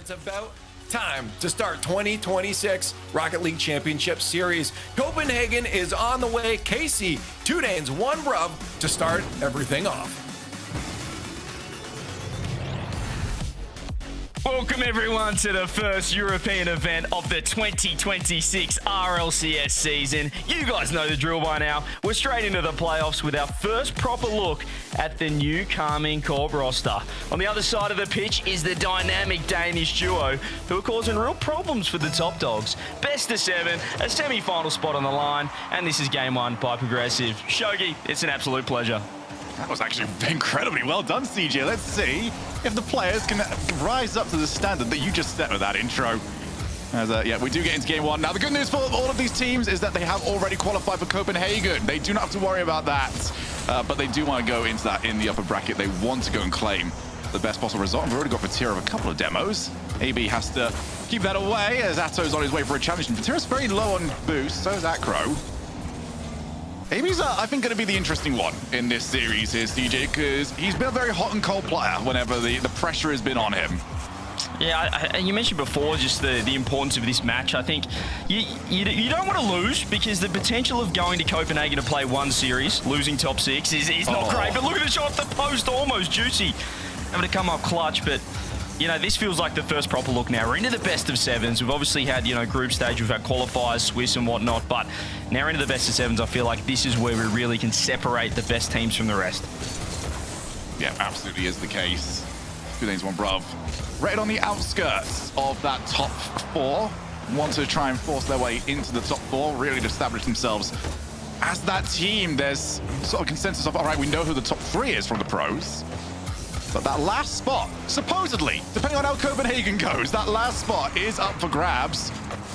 it's about time to start 2026 Rocket League Championship Series. Copenhagen is on the way. KC, 2 Danes, 1 Bruv to start everything off. Welcome everyone to the first European event of the 2026 RLCS season. You guys know the drill by now. We're straight into the playoffs with our first proper look at the new KCorp roster. On the other side of the pitch is the dynamic Danish duo who are causing real problems for the top dogs. Best of 7, a semi-final spot on the line, and this is game 1 by Progressive. Shogi, it's an absolute pleasure. That was actually incredibly well done, CJ. Let's see if the players can rise up to the standard that you just set with that intro. As, yeah, we do get into game 1. Now, the good news for all of these teams is that they have already qualified for Copenhagen. They do not have to worry about that, but they do want to go into that in the upper bracket. They want to go and claim the best possible result. And we've already got Vatira of a couple of demos. AB has to keep that away as Atto's on his way for a challenge. And Vatira's very low on boost, so is Acro. AB's, I think, going to be the interesting one in this series here, CJ, because he's been a very hot and cold player whenever the pressure has been on him. Yeah, you mentioned before just the importance of this match. I think you don't want to lose because the potential of going to Copenhagen to play 1 series, losing top 6 is not great. But look at the shot off the post, almost juicy. Having to come up clutch, but you know, this feels like the first proper look now. We're into the best of 7s. We've obviously had, you know, group stage, we've had qualifiers, Swiss and whatnot, but now we're into the best of 7s. I feel like this is where we really can separate the best teams from the rest. Yeah, absolutely is the case. 2 Danes, 1 Bruv. Right on the outskirts of that top 4. Want to try and force their way into the top 4, really to establish themselves as that team. There's sort of consensus of, all right, we know who the top 3 is from the pros. But that last spot, supposedly, depending on how Copenhagen goes, that last spot is up for grabs.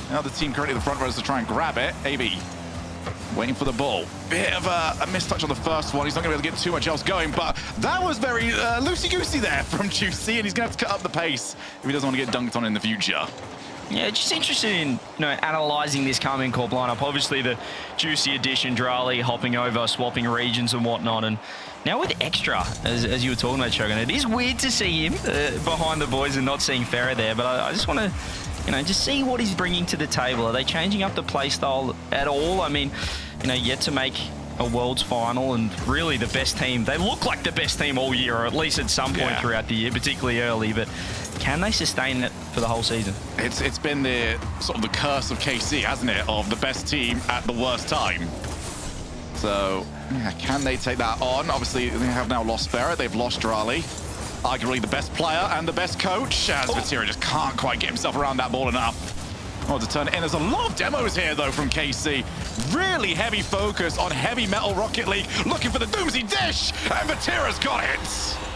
Now the team currently the front runners to try and grab it. AB waiting for the ball. Bit of a mistouch on the first one. He's not going to be able to get too much else going, but that was very loosey-goosey there from Juicy, and he's going to have to cut up the pace if he doesn't want to get dunked on in the future. Yeah, just interested in, you know, analysing this KCorp lineup. Obviously, the Juicy addition, Drali hopping over, swapping regions and whatnot, and now with Extra, as you were talking about, Shogun, it is weird to see him behind the boys and not seeing Farah there, but I just want to, you know, just see what he's bringing to the table. Are they changing up the play style at all? I mean, you know, yet to make a Worlds final and really the best team. They look like the best team all year, or at least at some point throughout the year, particularly early, but can they sustain it for the whole season? It's been the sort of the curse of KC, hasn't it, of the best team at the worst time. So, yeah, can they take that on? Obviously, they have now lost Farah, they've lost Drali, arguably the best player and the best coach, as Vatira just can't quite get himself around that ball enough. Oh, to turn it in. There's a lot of demos here, though, from KC. Really heavy focus on heavy metal Rocket League, looking for the Doomsday dish, and Vatira's got it.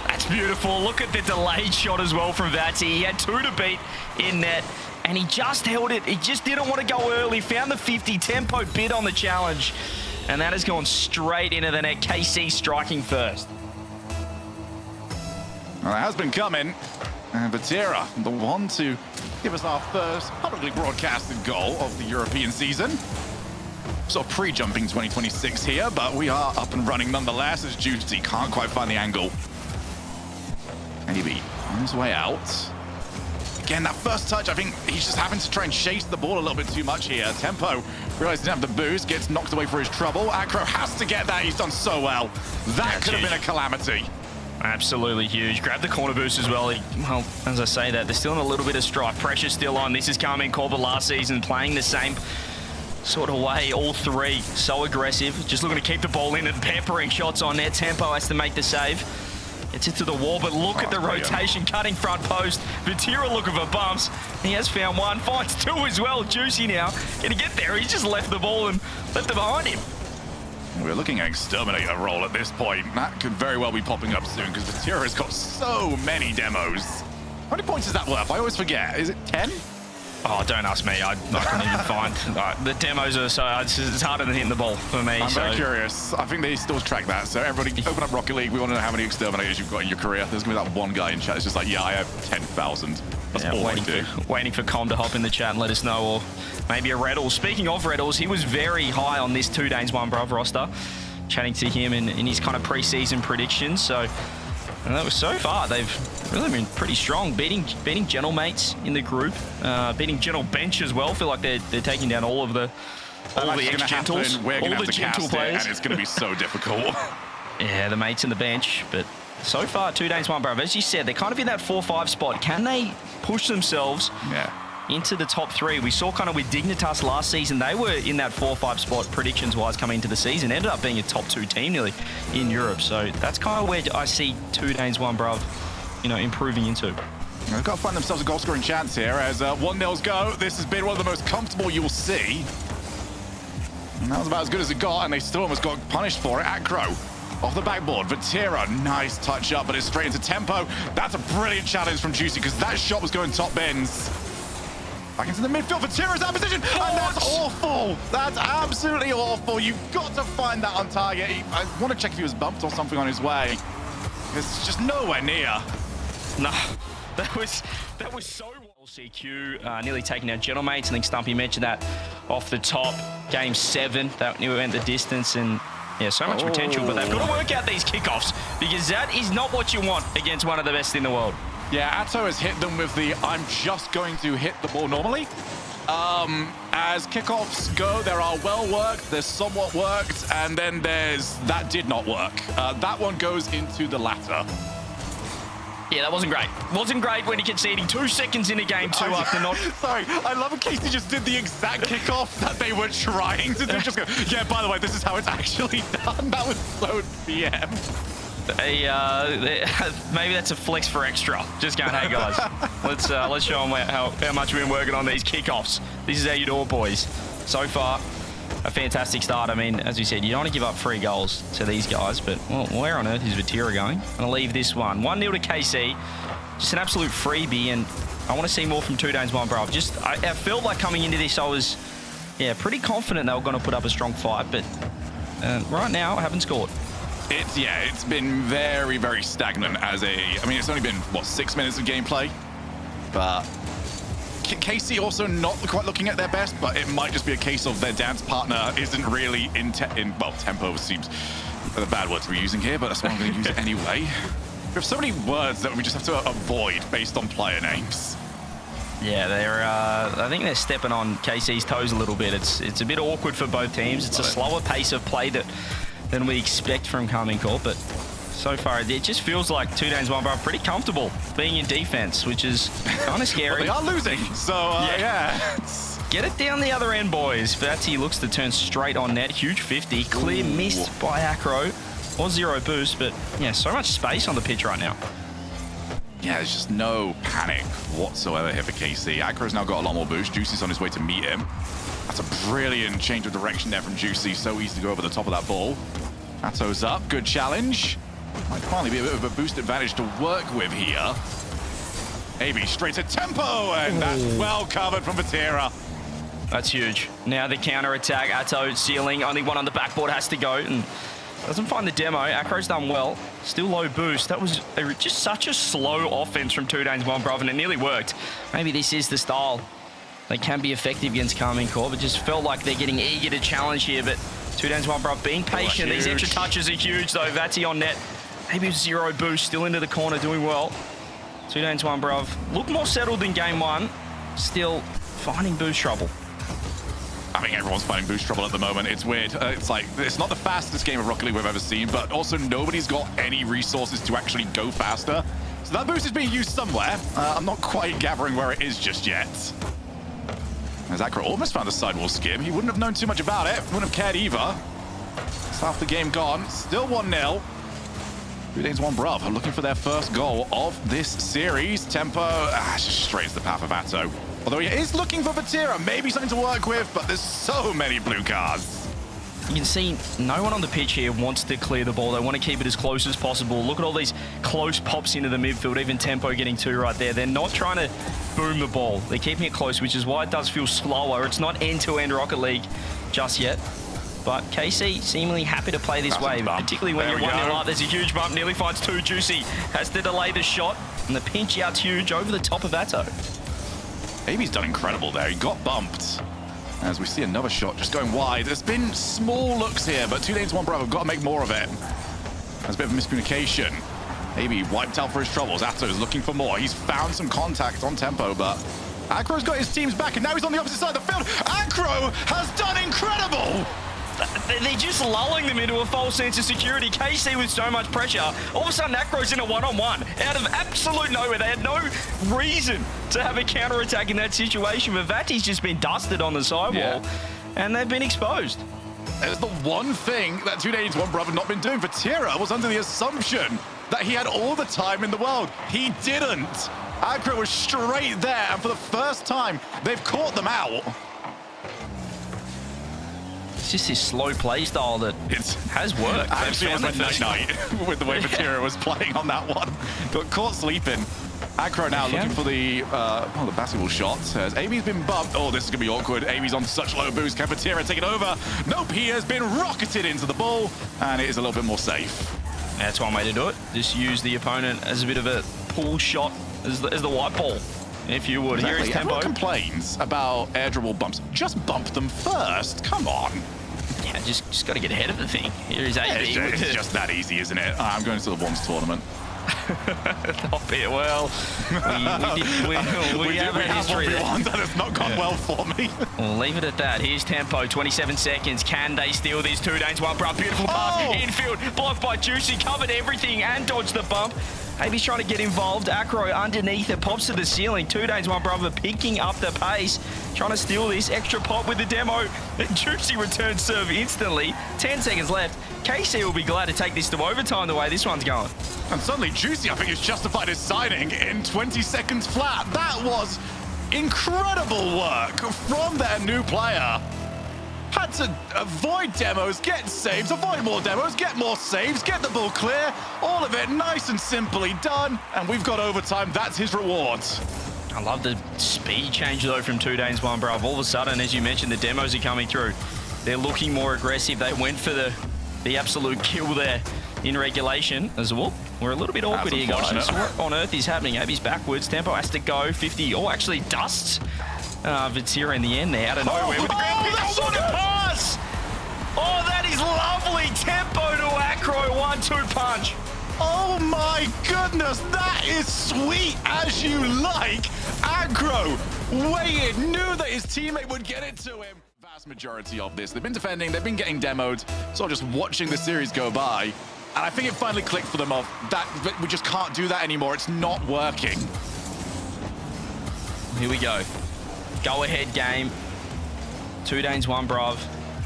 That's beautiful. Look at the delayed shot as well from Vati. He had 2 to beat in net, and he just held it. He just didn't want to go early. Found the 50 tempo bid on the challenge, and that has gone straight into the net. KC striking first. Well, it has been coming. And Vatira, the one to give us our first publicly broadcasted goal of the European season. Sort of pre-jumping 2026 here, but we are up and running nonetheless as Juicy can't quite find the angle. AB on his way out. Again, that first touch, I think he's just having to try and chase the ball a little bit too much here. Tempo, realized he didn't have the boost, gets knocked away for his trouble. Acro has to get that, he's done so well. That could have been a calamity. Absolutely huge. Grab the corner boost as well. Well, as I say that, they're still in a little bit of strife. Pressure still on. This is KCorp last season, playing the same sort of way, all 3. So aggressive. Just looking to keep the ball in and peppering shots on there. Tempo has to make the save. It's into the wall, but look at the rotation, cutting front post. Vatira looking for bumps. He has found 1, finds 2 as well. Juicy now. Gonna get there. He's just left the ball and left it behind him. We're looking at Exterminator role at this point. That could very well be popping up soon because Vatira has got so many demos. How many points is that worth? I always forget. Is it 10? Oh, don't ask me. I couldn't even find. The demos are so it's harder than hitting the ball for me. I'm very curious. I think they still track that. So everybody, open up Rocket League. We want to know how many Exterminators you've got in your career. There's gonna be that one guy in chat. It's just like, yeah, I have 10,000. That's all I do. Waiting for Com to hop in the chat and let us know, or maybe a Reddles. Speaking of Reddles, he was very high on this 2 Danes 1 Bruv roster. Chatting to him in his kind of pre-season predictions. So, and that was so far they've really been pretty strong, beating Gentle mates in the group, beating Gentle bench as well. Feel like they're taking down all the ex-Gentles, We're going to have to Gentle cast players. it, and it's going to be so difficult. Yeah, the mates in the bench, but so far, 2 Danes, 1 Bruv. As you said, they're kind of in that 4-5 spot. Can they push themselves into the top 3? We saw kind of with Dignitas last season, they were in that 4-5 spot predictions-wise coming into the season. Ended up being a top 2 team nearly in Europe. So that's kind of where I see 2 Danes, 1 Bruv, improving into. They've got to find themselves a goal-scoring chance here as 1-0's go. This has been one of the most comfortable you'll see. And that was about as good as it got, and they still almost got punished for it. Acro off the backboard. Vatira, nice touch up, but it's straight into tempo. That's a brilliant challenge from Juicy because that shot was going top bins. Back into the midfield. Vatira's out of position, and that's awful. That's absolutely awful. You've got to find that on target. I want to check if he was bumped or something on his way. It's just nowhere near. No, that was so well. CQ nearly taking out Gentle mates. I think Stumpy mentioned that off the top. Game 7, that nearly went the distance, and yeah, so much potential, but they've got to work out these kickoffs because that is not what you want against one of the best in the world. Yeah, Atto has hit them with the I'm just going to hit the ball normally. As kickoffs go, there are well worked, there's somewhat worked, and then there's that did not work. That one goes into the latter. Yeah, that wasn't great. Wasn't great when he conceding 2 seconds into game 2 after not... Sorry, I love when Casey just did the exact kickoff that they were trying to do. Just go, yeah, by the way, this is how it's actually done. That was so PM. Maybe that's a flex for extra. Just going, hey guys, let's show them how much we've been working on these kickoffs. This is how you do it, boys. So far, a fantastic start. I mean, as you said, you don't want to give up 3 goals to these guys, but well, where on earth is Vatira going? I'm going to leave this one. 1-0 to KC. Just an absolute freebie, and I want to see more from 2 Danes, 1 Bruv. I felt like coming into this, I was pretty confident they were going to put up a strong fight, but right now, I haven't scored. It's been very, very stagnant as I mean, it's only been, 6 minutes of gameplay, but KC also not quite looking at their best, but it might just be a case of their dance partner isn't really in tempo seems a bad word to be using here, but that's why I'm going to use it anyway. We have so many words that we just have to avoid based on player names. Yeah, I think they're stepping on KC's toes a little bit. It's a bit awkward for both teams. It's a slower pace of play than we expect from KCorp, but so far it just feels like 2 Danes, 1 Bruv pretty comfortable being in defense, which is kind of scary. Well, they are losing, so yeah. Get it down the other end, boys. Vati looks to turn straight on net. Huge 50. Clear missed by Acro. Was 0 boost, but yeah, so much space on the pitch right now. Yeah, there's just no panic whatsoever here for KC. Acro's now got a lot more boost. Juicy's on his way to meet him. That's a brilliant change of direction there from Juicy. So easy to go over the top of that ball. Atto's up. Good challenge. Might finally be a bit of a boost advantage to work with here. AB straight to tempo, and that's well covered from Vatira. That's huge. Now the counter attack. Atto ceiling. Only one on the backboard has to go, and doesn't find the demo. Acro's done well. Still low boost. That was just such a slow offense from 2 Danes, 1 Bruv, and it nearly worked. Maybe this is the style. They can be effective against KCorp. It just felt like they're getting eager to challenge here, but 2 Danes, 1 Bruv being patient. These extra touches are huge, though. Vati on net. Maybe 0 boost. Still into the corner, doing well. 2 Danes, 1 Bruv. Look more settled than game 1. Still finding boost trouble. I mean, everyone's finding boost trouble at the moment. It's weird. It's like, it's not the fastest game of Rocket League we've ever seen, but also nobody's got any resources to actually go faster. So that boost is being used somewhere. I'm not quite gathering where it is just yet. As Acro almost found a sidewall skim. He wouldn't have known too much about it. Wouldn't have cared either. It's half the game gone. Still 1-0. 2 Danes, 1 Bruv are looking for their first goal of this series. Tempo just straight to the path of Atto. Although he is looking for Vatira, maybe something to work with, but there's so many blue cards. You can see no one on the pitch here wants to clear the ball. They want to keep it as close as possible. Look at all these close pops into the midfield, even Tempo getting 2 right there. They're not trying to boom the ball. They're keeping it close, which is why it does feel slower. It's not end-to-end Rocket League just yet. But KC seemingly happy to play this way, particularly when you're 1-0 up. There's a huge bump, nearly finds 2. Juicy has to delay the shot, and the pinch out's huge over the top of Atto. Amy's done incredible there. He got bumped. As we see another shot just going wide. There's been small looks here, but 2 Danes, 1 Bruv have got to make more of it. There's a bit of miscommunication. Maybe wiped out for his troubles. Atto's looking for more. He's found some contact on Tempo, but Acro's got his teams back, and now he's on the opposite side of the field. Acro has done incredible! They're just lulling them into a false sense of security. KC with so much pressure. All of a sudden, Acro's in a one-on-one. Out of absolute nowhere. They had no reason to have a counter-attack in that situation, but Vati's just been dusted on the sidewall, and they've been exposed. There's the one thing that 2 Days, 1 Bruv had not been doing. Vatira was under the assumption that he had all the time in the world. He didn't. Acro was straight there, and for the first time, they've caught them out. It's just this slow play style that has worked. Actually, it was a night with the way Vatira was playing on that one. Got caught sleeping. Acro now looking for the basketball shot. As Amy's been bumped. Oh, this is going to be awkward. Amy's on such low boost. Can Vatira take it over? Nope, he has been rocketed into the ball, and it is a little bit more safe. That's one way to do it. Just use the opponent as a bit of a pull shot as the white ball, if you would. Exactly. Here is Tempo. Everyone complains about air dribble bumps. Just bump them first. Come on. Yeah, just got to get ahead of the thing. Here is AB. It's just that easy, isn't it? I'm going to the Wands tournament. Stop it. Well, we have a history there. That has not gone well for me. We'll leave it at that. Here's Tempo, 27 seconds. Can they steal this? 2 Danes, 1 Bruv. Beautiful pass. Infield, blocked by Juicy, covered everything and dodged the bump. Maybe trying to get involved. Acro underneath it, pops to the ceiling. 2 Danes, 1 Bruv picking up the pace. Trying to steal this extra pop with the demo. Juicy returns serve instantly. 10 seconds left. KC will be glad to take this to overtime the way this one's going. And suddenly Juicy, I think, has justified his signing in 20 seconds flat. That was incredible work from their new player. Had to avoid demos, get saves, avoid more demos, get more saves, get the ball clear. All of it nice and simply done. And we've got overtime. That's his reward. I love the speed change, though, from 2 Danes, 1 Bruv. All of a sudden, as you mentioned, the demos are coming through. They're looking more aggressive. They went for the absolute kill there in regulation as well. We're a little bit awkward here, guys. What on earth is happening? Abby's backwards. Tempo has to go. 50. Oh, actually dusts Vatira in the end there out of nowhere with the ground. What a pass! Oh, that is lovely. Tempo to Acro. 1-2 punch. Oh my goodness, that is sweet as you like. Acro waited, knew that his teammate would get it to him. Vast majority of this, they've been defending, they've been getting demoed, so just watching the series go by. And I think it finally clicked for them of that we just can't do that anymore. It's not working. Here we go. Go ahead game. 2 Danes, 1 Bruv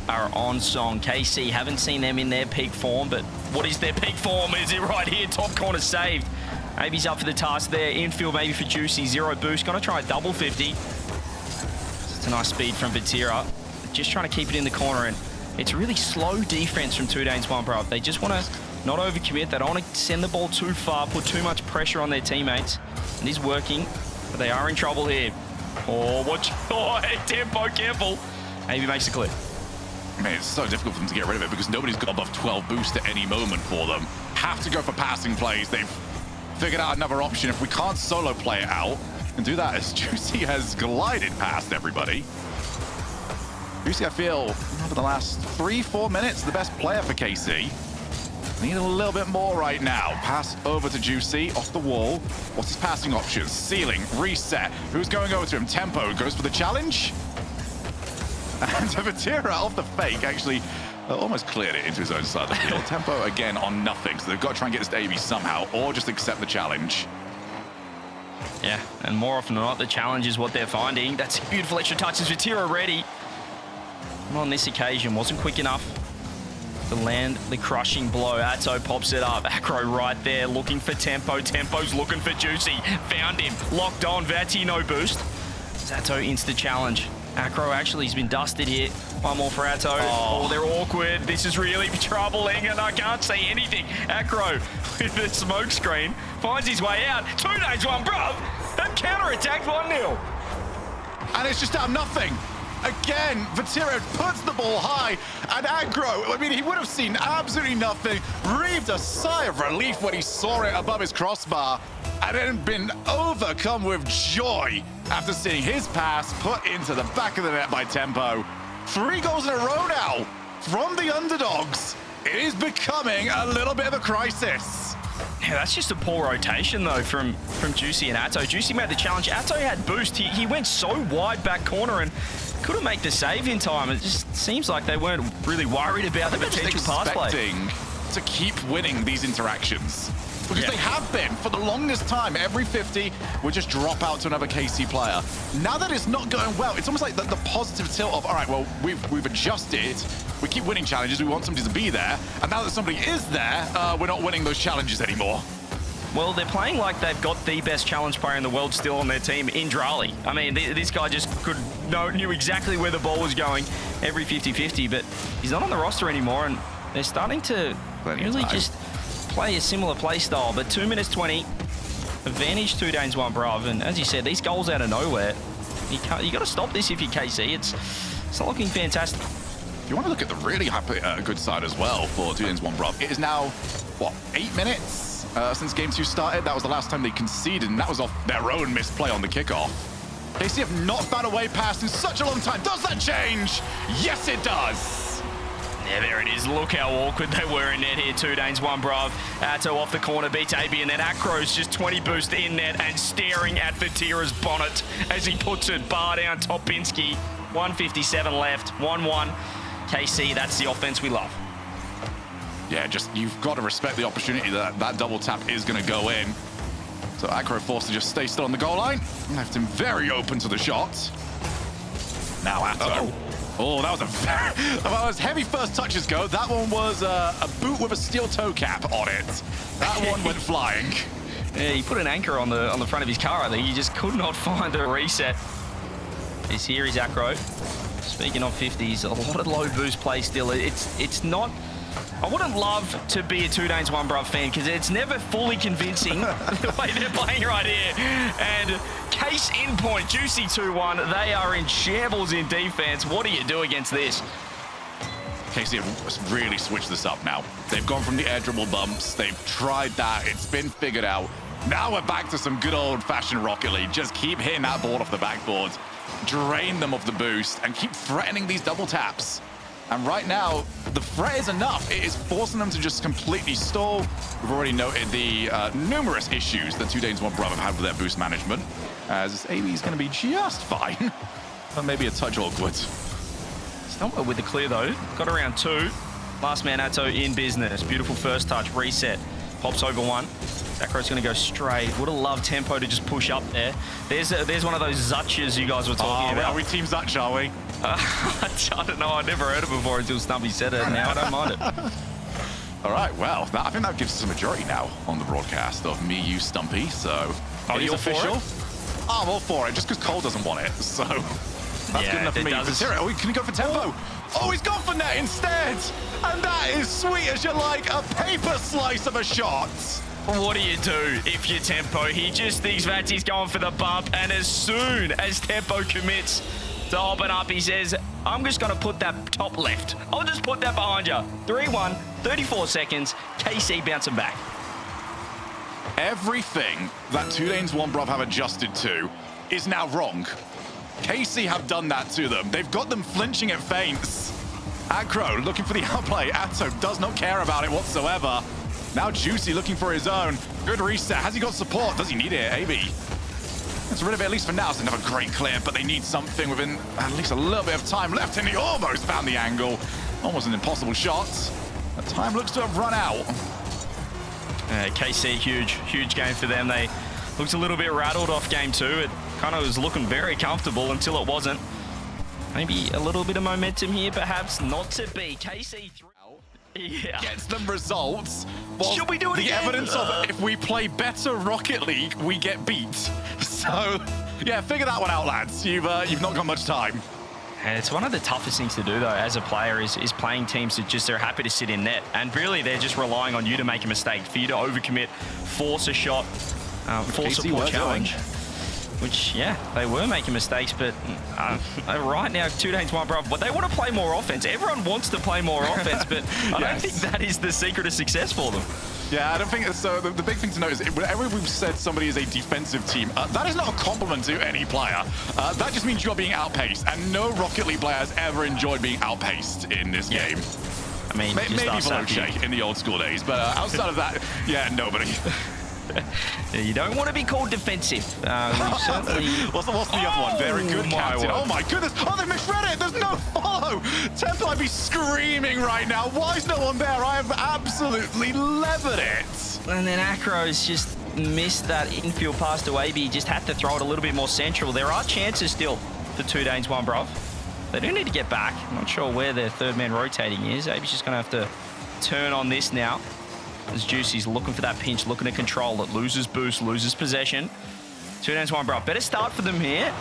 are on song. KC, haven't seen them in their peak form, but what is their peak form? Is it right here? Top corner saved. Maybe he's up for the task there. Infield maybe for Juicy. 0 boost. Gonna try a double 50. It's a nice speed from Vatira. Just trying to keep it in the corner, and it's really slow defense from 2 Danes, 1 Bruv. They just want to not overcommit. They don't want to send the ball too far, put too much pressure on their teammates. And he's working, but they are in trouble here. Oh, watch. Oh, hey, Tempo, careful. Maybe makes a clip. Man, it's so difficult for them to get rid of it because nobody's got above 12 boost at any moment for them. Have to go for passing plays. They've figured out another option. If we can't solo play it out and do that, as Juicy has glided past everybody. Juicy, I feel, over the last 3-4 minutes, the best player for KC. Need a little bit more right now. Pass over to Juicy, off the wall. What's his passing options? Ceiling, reset. Who's going over to him? Tempo goes for the challenge. And Vatira off the fake actually almost cleared it into his own side of the field. Tempo again on nothing, so they've got to try and get this to AB somehow, or just accept the challenge. Yeah, and more often than not, the challenge is what they're finding. That's beautiful extra touches. Vatira ready. On this occasion, wasn't quick enough to land the crushing blow. Atto pops it up. Acro right there, looking for Tempo. Tempo's looking for Juicy. Found him. Locked on. Vati, no boost. Atto insta challenge. Acro actually has been dusted here. One more for Atto. Oh, they're awkward. This is really troubling, and I can't see anything. Acro with the smoke screen finds his way out. 2 Danes, 1 Bruv. That counter-attacked 1-0. And it's just out of nothing. Again, Vatira puts the ball high, and Acro, I mean, he would have seen absolutely nothing, breathed a sigh of relief when he saw it above his crossbar, and then been overcome with joy after seeing his pass put into the back of the net by Tempo. 3 goals in a row now from the underdogs. It is becoming a little bit of a crisis. Yeah, that's just a poor rotation, though, from Juicy and Atto. Juicy made the challenge. Atto had boost. He went so wide back corner and couldn't make the save in time. It just seems like they weren't really worried about the potential pass play. Expecting to keep winning these interactions. Because they have been for the longest time. Every 50 would just drop out to another KC player. Now that it's not going well, it's almost like the positive tilt of, all right, well, we've adjusted. We keep winning challenges. We want somebody to be there. And now that somebody is there, we're not winning those challenges anymore. Well, they're playing like they've got the best challenge player in the world still on their team in Drali. I mean, this guy just knew exactly where the ball was going every 50-50, but he's not on the roster anymore, and they're starting to really just play a similar play style. But 2 minutes 20, advantage 2 Danes, 1 Bruv, and as you said, these goals out of nowhere. You got to stop this if you're KC. It's not looking fantastic. If you want to look at the really good side as well for 2 Danes, 1 Bruv, it is now, what, 8 minutes since Game 2 started? That was the last time they conceded, and that was off their own misplay on the kickoff. KC have not found a way past in such a long time. Does that change? Yes, it does. Yeah, there it is. Look how awkward they were in net here. 2 Danes, 1 Bruv. Atto off the corner, beats AB, and then Acro's just 20 boost in net and staring at Vatira's bonnet as he puts it bar down Topinski. 1:57 left, 1-1. KC, that's the offense we love. Yeah, just you've got to respect the opportunity that double tap is going to go in. So Acro forced to just stay still on the goal line. Left him very open to the shot. Now Atto. Oh, that was about as heavy first touches go. That one was a boot with a steel toe cap on it. That one went flying. Yeah, he put an anchor on the front of his car, I think. He just could not find a reset. Here is Acro. Speaking of 50s, a lot of low boost play still. It's not... I wouldn't love to be a 2 Danes, 1 Bruv fan because it's never fully convincing the way they're playing right here. And case in point, Juicy 2-1. They are in shambles in defense. What do you do against this? KC have really switched this up now. They've gone from the air dribble bumps. They've tried that. It's been figured out. Now we're back to some good old-fashioned Rocket League. Just keep hitting that ball off the backboard, drain them of the boost, and keep threatening these double taps. And right now, the threat is enough. It is forcing them to just completely stall. We've already noted the numerous issues that 2 Danes, 1 Bruv have had with their boost management, as AB is going to be just fine, but maybe a touch awkward. Somewhere with the clear, though. Got around 2. Last man Atto in business. Beautiful first touch. Reset. Pops over 1. Acro's going to go straight. Would have loved Tempo to just push up there. There's one of those Zutches you guys were talking about. Are we Team Zutch, are we? I don't know. I've never heard it before until Stumpy said it. Now I don't mind it. All right, well, I think that gives us a majority now on the broadcast of me, you, Stumpy. So it is official. I'm all for it, just because Cole doesn't want it. So that's good enough for me. Vatira, can he go for Tempo? Oh, he's gone for net instead. And that is sweet as you like, a paper slice of a shot. What do you do if you're Tempo? He just thinks Vatsi's going for the bump, and as soon as Tempo commits to open up, he says, I'm just going to put that top left. I'll just put that behind you. 3-1, 34 seconds, KC bouncing back. Everything that 2 Danes, 1 Bruv have adjusted to is now wrong. KC have done that to them. They've got them flinching at feints. Acro looking for the outplay. Atto does not care about it whatsoever. Now Juicy looking for his own. Good reset. Has he got support? Does he need it? AB. Gets rid of it at least for now. It's another great clear, but they need something within at least a little bit of time left, and he almost found the angle. Almost an impossible shot. The time looks to have run out. KC, huge game for them. They looked a little bit rattled off game 2. It kind of was looking very comfortable until it wasn't. Maybe a little bit of momentum here, perhaps not to be. KC 3. Yeah. Gets them results. Should we do it again? The evidence of if we play better Rocket League, we get beat. So, yeah, figure that one out, lads. You've not got much time. And it's one of the toughest things to do, though, as a player, is playing teams that just are happy to sit in net. And really, they're just relying on you to make a mistake, for you to overcommit, force a shot, force a poor challenge. Which, yeah, they were making mistakes, but right now, 2 Danes, 1 Bruv, but they want to play more offense. Everyone wants to play more offense, but I don't think that is the secret of success for them. Yeah, I don't think so. The big thing to note is whenever we've said somebody is a defensive team, that is not a compliment to any player. That just means you're being outpaced, and no Rocket League player has ever enjoyed being outpaced in this game. I mean, Maybe just us Veloce in the old school days, but outside of that, yeah, nobody. You don't want to be called defensive. Certainly... What's the other one? Very good, captain. Word. Oh my goodness. Oh, they misread it. There's no follow. Tempo, I'd be screaming right now. Why is no one there? I have absolutely levered it. And then Acro's just missed that infield pass to AB. He just had to throw it a little bit more central. There are chances still for 2 Danes, 1 Bruv. They do need to get back. I'm not sure where their third man rotating is. AB's just going to have to turn on this now. As Juicy's looking for that pinch, looking to control it. Loses boost, loses possession. 2 Danes, 1 Bruv. Better start for them here.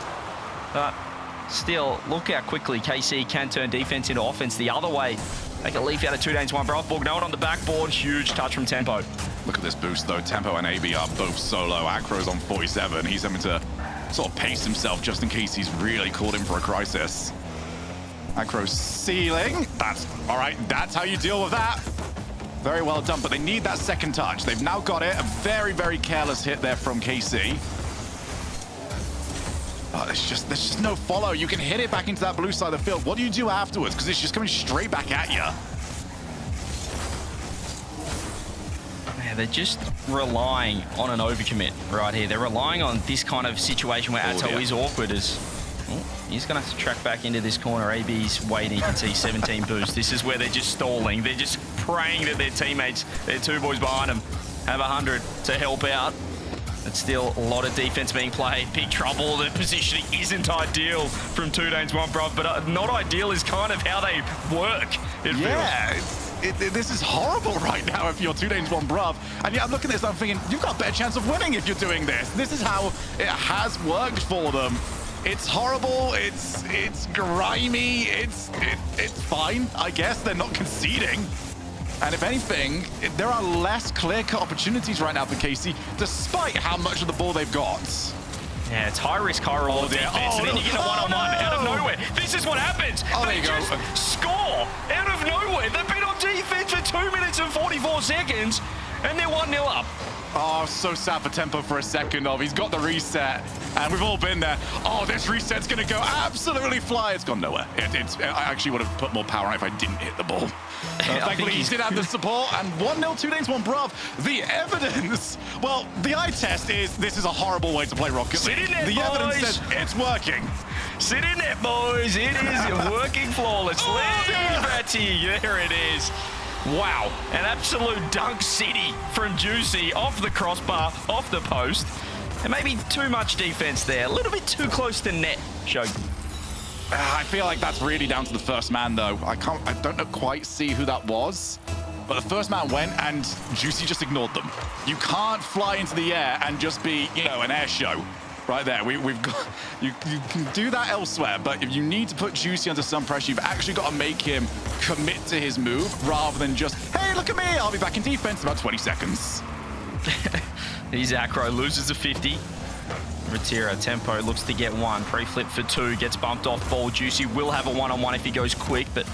But still, look how quickly KC can turn defense into offense the other way. Make a leaf out of 2 Danes, 1 Bruv. Borgnone on the backboard. Huge touch from Tempo. Look at this boost, though. Tempo and AB are both solo. Acro's on 47. He's having to sort of pace himself just in case he's really called in for a crisis. Acro's ceiling. That's all right. That's how you deal with that. Very well done, but they need that second touch. They've now got it. A very, very careless hit there from KC. Oh, there's just no follow. You can hit it back into that blue side of the field. What do you do afterwards? Because it's just coming straight back at you. Yeah, they're just relying on an overcommit right here. They're relying on this kind of situation where Atto is awkward as... he's going to have to track back into this corner. AB's waiting. You can see 17 boost. This is where they're just stalling. They're just praying that their teammates, their 2 boys behind them, have 100 to help out. But still, a lot of defense being played. Big trouble. The positioning isn't ideal from 2 Danes, 1 Bruv, but not ideal is kind of how they work, it feels. This is horrible right now if you're 2 Danes, 1 Bruv. And yeah, I'm looking at this, I'm thinking, you've got a better chance of winning if you're doing this. This is how it has worked for them. It's horrible, it's grimy, it's fine, I guess. They're not conceding. And if anything, there are less clear-cut opportunities right now for KC, despite how much of the ball they've got. Yeah, it's high-risk, high-reward defense, and then you get a one-on-one out of nowhere. This is what happens. They just score out of nowhere. They've been on defense for 2 minutes and 44 seconds, and they're 1-0 up. Oh, so sad for Tempo for a second of. He's got the reset, and we've all been there. Oh, this reset's going to go absolutely fly. It's gone nowhere. I actually would have put more power on it if I didn't hit the ball. Thankfully, he did have the support, and 1-0, 2 Danes, 1 Bruv. The evidence, well, the eye test is this is a horrible way to play Rocket League. The evidence says it's working. Sit in it, boys. It is working flawlessly. Ratty, there it is. Wow, an absolute dunk city from Juicy off the crossbar, off the post. And maybe too much defense there. A little bit too close to net, Shog. I feel like that's really down to the first man, though. I don't quite see who that was. But the first man went, and Juicy just ignored them. You can't fly into the air and just be, an air show. Right there, we've got, you can do that elsewhere, but if you need to put Juicy under some pressure, you've actually got to make him commit to his move rather than just, hey, look at me, I'll be back in defense in about 20 seconds. He's Acro, loses a 50. Retira, Tempo looks to get 1, pre-flip for 2, gets bumped off ball. Juicy will have a one-on-one if he goes quick, but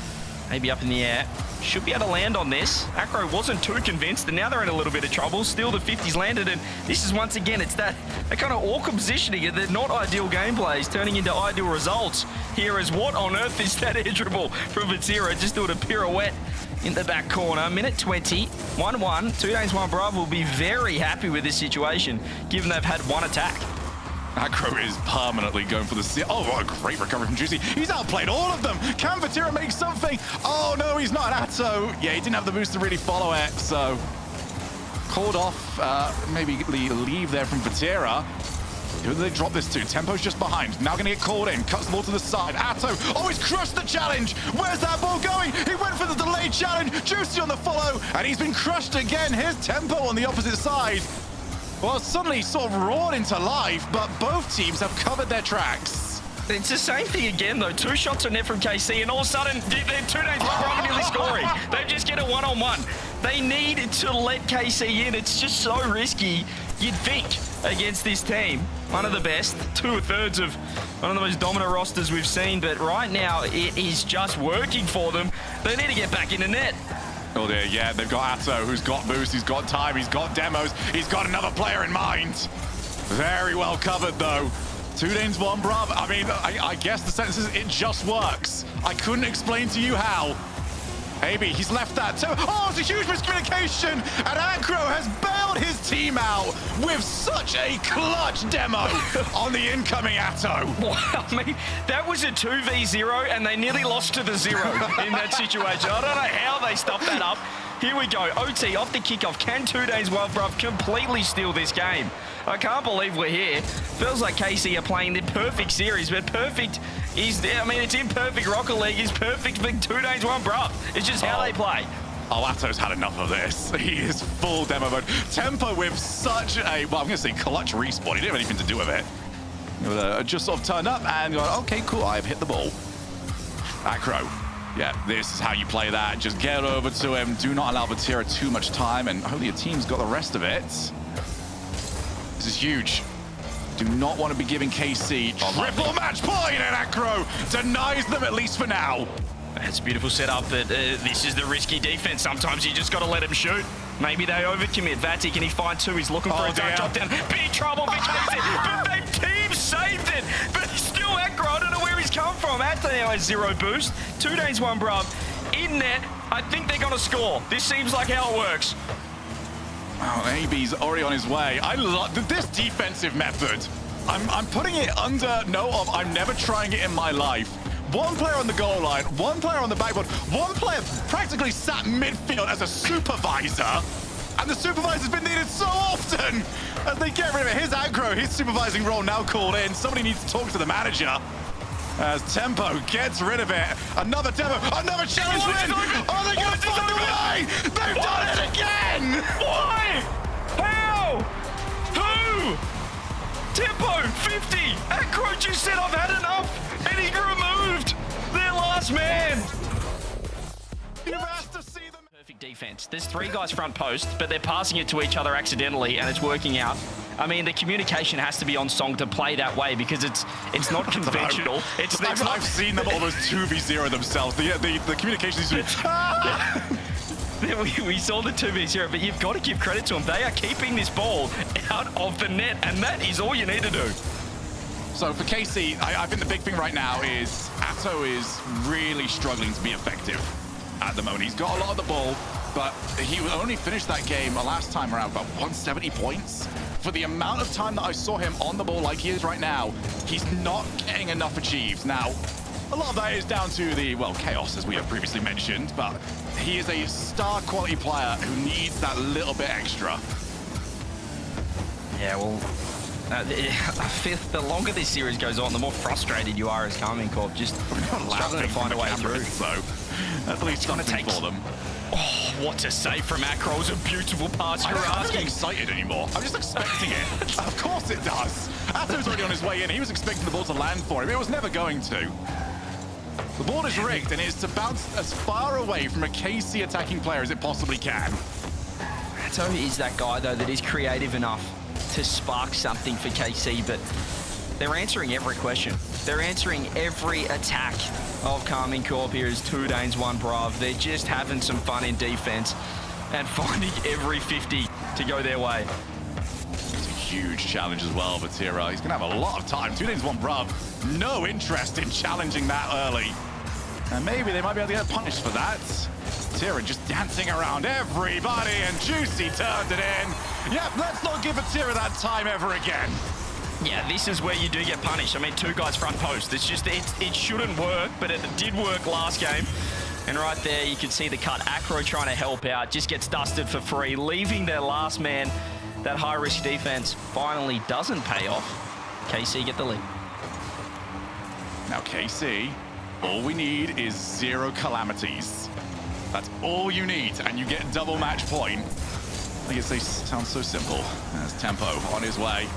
maybe up in the air. Should be able to land on this. Acro wasn't too convinced, and now they're in a little bit of trouble. Still, the 50's landed, and this is once again, it's that kind of awkward positioning. They're not ideal gameplays, turning into ideal results. Here is what on earth is that air dribble from Vatira, just doing a pirouette in the back corner. Minute 20, 1-1. 2 Danes, 1 Bruv will be very happy with this situation, given they've had 1 attack. Acro is permanently going for the seal. Oh, what a great recovery from Juicy. He's outplayed all of them. Can Vatira make something? Oh, no, he's not an Atto. Yeah, he didn't have the boost to really follow it, so called off. Maybe leave there from Vatira. Who do they drop this to? Tempo's just behind. Now going to get called in. Cuts the ball to the side. Atto. Oh, he's crushed the challenge. Where's that ball going? He went for the delayed challenge. Juicy on the follow, and he's been crushed again. Here's Tempo on the opposite side. Well, suddenly sort of roared into life, but both teams have covered their tracks. It's the same thing again, though. 2 shots on net from KC, and all of a sudden, they're 2 Danes, 1 Bruv nearly scoring. They just get a one-on-one. They need to let KC in. It's just so risky, you'd think, against this team. One of the best, 2/3 of one of the most dominant rosters we've seen, but right now, it is just working for them. They need to get back in the net. Oh dear, yeah, they've got Atto, who's got boost, he's got time, he's got demos, he's got another player in mind. Very well covered, though. 2 Danes, 1 Bruv. I mean, I guess the sentence is, it just works. I couldn't explain to you how. Maybe he's left that too. Oh, it's a huge miscommunication. And Acro has bailed his team out with such a clutch demo on the incoming Atto. Wow, I mean, that was a 2v0 and they nearly lost to the 0 in that situation. I don't know how they stuffed that up. Here we go, OT off the kickoff. Can 2 Days Wild Bruv completely steal this game? I can't believe we're here. Feels like KC are playing the perfect series, but perfect is, I mean, it's in perfect Rocket League, is perfect for 2 Days Wild Bruv. It's just how they play. Oh, Atto's had enough of this. He is full demo mode. Tempo with such a, well, I'm going to say clutch respawn. He didn't have anything to do with it. Just sort of turned up and gone, okay, cool, I've hit the ball. Acro. Yeah, this is how you play that. Just get over to him. Do not allow Vatira too much time, and hopefully your team's got the rest of it. This is huge. Do not want to be giving KC triple match point, and Acro denies them at least for now. That's a beautiful setup, but this is the risky defense. Sometimes you just got to let him shoot. Maybe they overcommit. Vati, can he find two? He's looking for a dunk drop down. Big trouble for KC, but they team saved it. But still Acro, I don't know where he's come from. Atto now has 0 boost. 2 Days Wild Bruv in net. I think they're going to score. This seems like how it works. Wow, AB's already on his way. I love this defensive method. I'm putting it under I'm never trying it in my life. One player on the goal line, one player on the backboard, one player practically sat midfield as a supervisor. And the supervisor's been needed so often as they get rid of it. Here's Acro, his supervising role now called in. Somebody needs to talk to the manager. As Tempo gets rid of it. Another demo, another challenge win. Oh, they're going to find a way. They've done it again. Why? How? Who? Tempo, 50. Acro just said, I've had enough. And he removed their last man. You've asked to see them. Perfect defense. There's 3 guys front post, but they're passing it to each other accidentally, and it's working out. I mean, the communication has to be on song to play that way because it's not conventional. I've seen them almost 2v0 themselves. The communication is we saw the 2v0, but you've got to give credit to them. They are keeping this ball out of the net, and that is all you need to do. So for KC, I think the big thing right now is Atto is really struggling to be effective at the moment. He's got a lot of the ball, but he only finished that game last time around about 170 points. For the amount of time that I saw him on the ball like he is right now, he's not getting enough achieved. Now, a lot of that is down to the, well, chaos, as we have previously mentioned, but he is a star quality player who needs that little bit extra. Yeah, well, I feel the longer this series goes on, the more frustrated you are as KCorp, just struggling to find a way through. So that's at least something for them. Oh, what to say from Acro. It's a beautiful pass. I don't get excited anymore. I'm just expecting it. Of course it does. Atto's already on his way in. He was expecting the ball to land for him. It was never going to. The ball is rigged and it is to bounce as far away from a KC attacking player as it possibly can. Atto is that guy, though, that is creative enough to spark something for KC, but they're answering every question. They're answering every attack of KCorp here as 2 Danes, 1 Brav. They're just having some fun in defense and finding every 50 to go their way. It's a huge challenge as well, Vatira. He's going to have a lot of time. 2 Danes, 1 Brav. No interest in challenging that early. And maybe they might be able to get punished for that. Vatira just dancing around everybody, and Juicy turned it in. Yep, let's not give Vatira that time ever again. Yeah, this is where you do get punished. I mean, 2 guys front post. It's just, it shouldn't work, but it did work last game. And right there, you can see the cut. Acro trying to help out, just gets dusted for free, leaving their last man. That high-risk defense finally doesn't pay off. KC get the lead. Now, KC, all we need is 0 calamities. That's all you need, and you get double match point. I guess they sound so simple. There's Tempo on his way.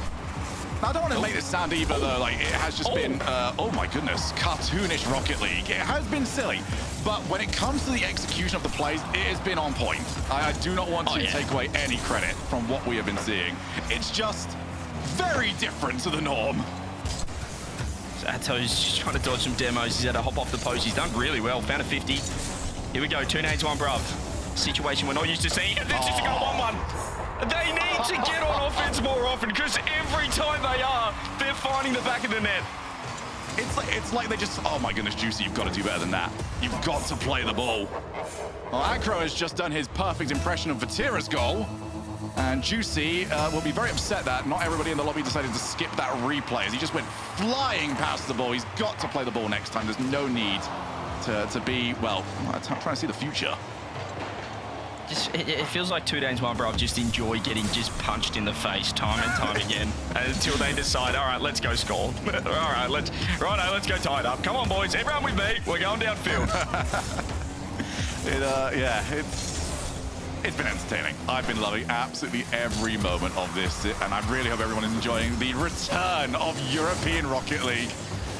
Now, I don't want to make this sound either, though, like, it has just been, oh my goodness, cartoonish Rocket League. It has been silly, but when it comes to the execution of the plays, it has been on point. I do not want to take away any credit from what we have been seeing. It's just very different to the norm. So Atto's just trying to dodge some demos. He's had to hop off the post. He's done really well. Found a 50. Here we go, 2 Danes, 1 Brav. Situation we're not used to seeing. And this is to go 1-1. They need to get on offense more often because every time they are, they're finding the back of the net. It's It's like they just, oh my goodness, Juicy, you've got to do better than that. You've got to play the ball. Well, Acro has just done his perfect impression of Vatira's goal. And Juicy will be very upset that not everybody in the lobby decided to skip that replay as he just went flying past the ball. He's got to play the ball next time. There's no need to be, well, I'm trying to see the future. It feels like 2 days, one, bro. Just enjoy getting just punched in the face time and time again until they decide, all right, let's go score. All right, let's go tied up. Come on, boys, everyone with me. We're going downfield. Yeah, it's been entertaining. I've been loving absolutely every moment of this, and I really hope everyone is enjoying the return of European Rocket League,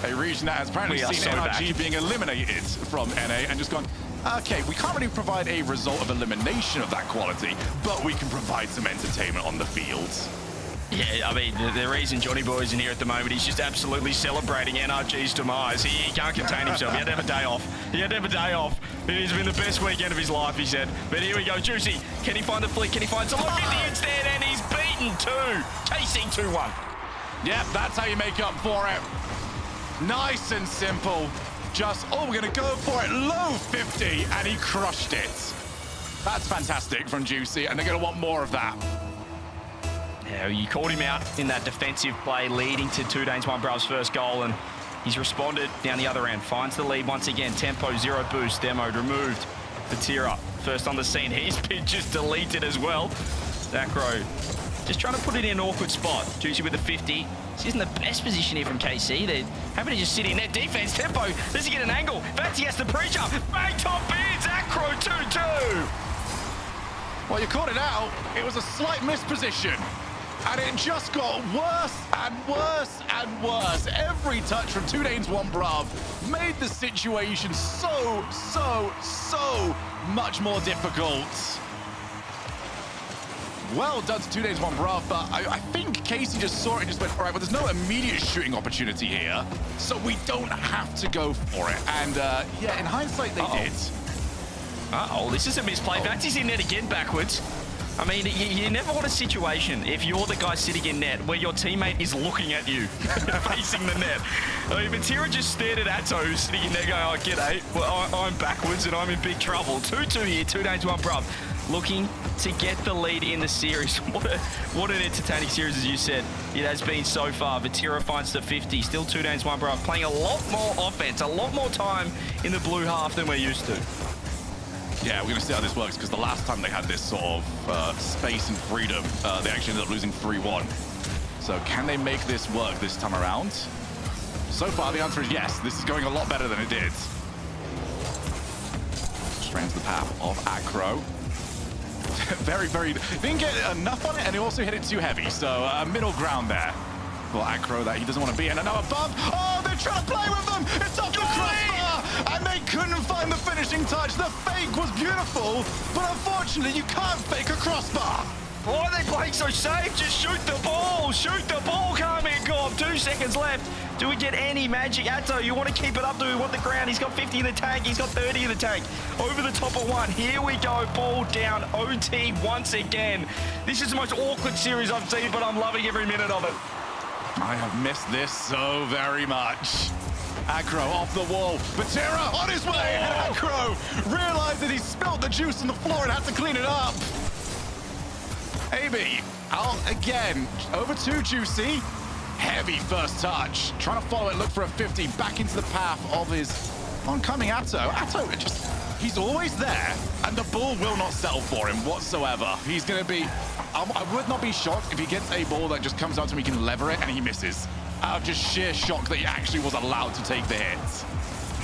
a region that has apparently seen NRG being eliminated from NA and just gone, okay, we can't really provide a result of elimination of that quality, but we can provide some entertainment on the field. Yeah, I mean, the reason Johnny Boy's in here at the moment, he's just absolutely celebrating NRG's demise. He can't contain himself. He had to have a day off. He had to have a day off. It's been the best weekend of his life, he said. But here we go, Juicy. Can he find the flick? Can he find someone 50 instead? And he's beaten 2. Chasing 2-1. Yep, that's how you make up for it. Nice and simple. Just, oh, we're going to go for it. Low 50, and he crushed it. That's fantastic from Juicy, and they're going to want more of that. Yeah, you called him out in that defensive play leading to 2 Danes, 1 Brav's first goal, and he's responded down the other end. Finds the lead once again. Tempo, 0 boost. Demoed, removed. Vatira, first on the scene. He's been just deleted as well. Zacro, just trying to put it in an awkward spot. Juicy with the 50. This isn't the best position here from KC. They're happy to just sit in net defense. Tempo, does he get an angle? Fancy has the pre-jump. Bang, top in. Zacro, 2-2. Well, you caught it out. It was a slight misposition. And it just got worse and worse and worse. Every touch from 2 Danes, 1 Brav made the situation so much more difficult. Well done to 2 Danes, 1 Brav, but I think Casey just saw it and just went, all right, well, there's no immediate shooting opportunity here, so we don't have to go for it. And yeah, in hindsight, they did. Uh-oh, this is a misplay. Fancy's in net again backwards. I mean, you never want a situation, if you're the guy sitting in net, where your teammate is looking at you, facing the net. I mean, Vatira just stared at Atto, who's sitting in there going, oh, g'day, well, I'm backwards and I'm in big trouble. 2-2 here, 2 Danes, 1 Brav. Looking to get the lead in the series. What an entertaining series, as you said. It has been so far. Vatira finds the 50, still 2 Danes, 1 Brav, playing a lot more offense, a lot more time in the blue half than we're used to. Yeah, we're going to see how this works, because the last time they had this sort of space and freedom, they actually ended up losing 3-1. So can they make this work this time around? So far, the answer is yes. This is going a lot better than it did. Strains the path of Acro. Very, didn't get enough on it, and he also hit it too heavy. So middle ground there for Acro that he doesn't want to be in. Another bump. Oh, they're trying to play with them. It's off the crossbar, and they couldn't find the finishing touch. The fake was beautiful, but unfortunately, you can't fake a crossbar. Why are they playing so safe? Just shoot the ball. Shoot the ball, KCorp. 2 seconds left. Do we get any magic? Atto, you want to keep it up. Do we want the ground? He's got 50 in the tank. He's got 30 in the tank. Over the top of 1. Here we go. Ball down. OT once again. This is the most awkward series I've seen, but I'm loving every minute of it. I have missed this so very much. Acro off the wall. Vatira on his way. And Acro realized that he spilled the juice on the floor and had to clean it up. AB out again. Over to Juicy. Heavy first touch. Trying to follow it, look for a 50. Back into the path of his oncoming Atto. Atto, he's always there, and the ball will not settle for him whatsoever. He's going to be... I would not be shocked if he gets a ball that just comes out to him, he can lever it, and he misses. Out of just sheer shock that he actually was allowed to take the hits.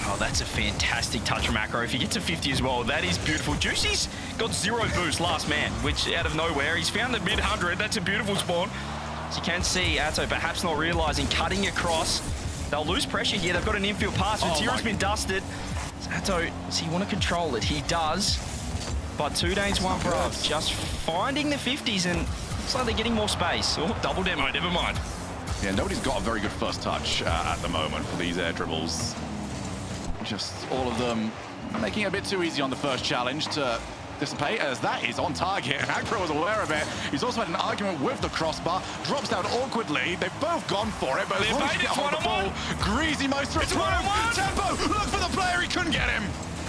Oh, that's a fantastic touch from Acro. If he gets a 50 as well, that is beautiful. Juicy's got 0 boost, last man, which out of nowhere, he's found the mid-100. That's a beautiful spawn. As you can see, Atto perhaps not realizing, cutting across. They'll lose pressure here. They've got an infield pass. Vatira's been dusted. Atto, does he want to control it? He does. But 2 Danes, 1 Brav, just finding the 50s, and looks like they're getting more space. Oh, double demo, never mind. Yeah, nobody's got a very good first touch at the moment for these air dribbles. Just all of them making it a bit too easy on the first challenge to dissipate, as that is on target, and Acro was aware of it. He's also had an argument with the crossbar, drops down awkwardly. They've both gone for it, but as long as you get hold of the ball, Greasy Meister It's one-on-one. Tempo, look for the player, he couldn't get him.